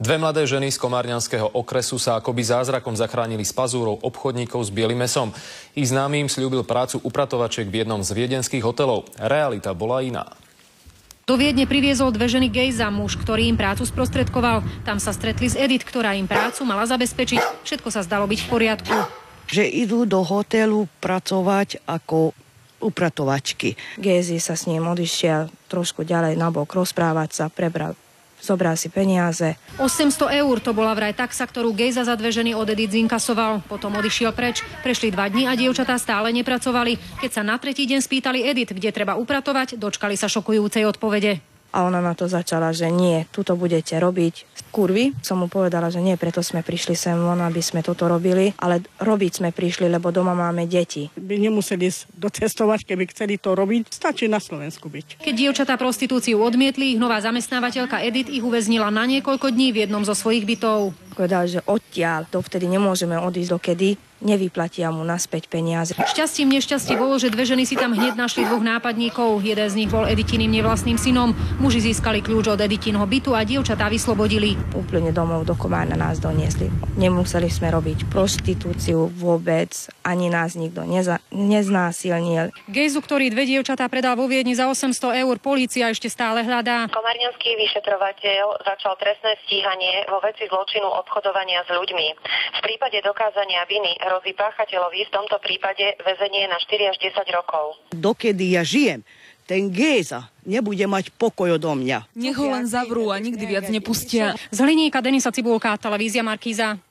Dve mladé ženy z komárňanského okresu sa akoby zázrakom zachránili z pazúrov obchodníkov s bielym mäsom. Ich známy im sľúbil prácu upratovačiek v jednom z viedenských hotelov. Realita bola iná. Do Viedne priviezol dve ženy Gejza, muž, ktorý im prácu sprostredkoval. Tam sa stretli s Edith, ktorá im prácu mala zabezpečiť. Všetko sa zdalo byť v poriadku. Že idú do hotelu pracovať ako upratovačky. Gejzi sa s ním odišiel trošku ďalej nabok rozprávať sa, zobral si peniaze. 800 eur to bola vraj taxa, ktorú Gejza za dve ženy od Edith zinkasoval. Potom odišiel preč. Prešli 2 dni a dievčatá stále nepracovali. Keď sa na tretí deň spýtali Edith, kde treba upratovať, dočkali sa šokujúcej odpovede. A ona na to začala, že nie, tuto budete robiť. Kurvy, som mu povedala, že nie, preto sme prišli sem von, aby sme toto robili, ale robiť sme prišli, lebo doma máme deti. By nemuseli docestovať, keby chceli to robiť, stačí na Slovensku byť. Keď dievčatá prostitúciu odmietli, ich nová zamestnávateľka Edith ich uväznila na niekoľko dní v jednom zo svojich bytov. Povedal, že odtiaľ dovtedy nemôžeme odísť, dokedy nevyplatia mu naspäť peniaze. Šťastím nešťastí bolo, že dve ženy si tam hneď našli 2 nápadníkov. Jeden z nich bol Editiným nevlastným synom. Muži získali kľúč od Editinho bytu a dievčatá vyslobodili. Úplne domov do Komárna nás doniesli. Nemuseli sme robiť prostitúciu vôbec, ani nás nikto neznásilnil. Gejzu, ktorý dve dievčatá predal vo Viedni za 800 eur, polícia ešte stále hľadá. Komárňanský vyšetrovateľ začal trestné stíhanie vo veci zločinu obchodovania s ľuďmi. V prípade dokázania viny hrozí páchateľovi v tomto prípade väzenie na 4 až 10 rokov. Dokedy ja žijem, ten Gejza nebude mať pokoj odo mňa. Nech ho len zavrú a nikdy viac nepustia. Z Hliníka Denisa Cibulka, televízia Markíza.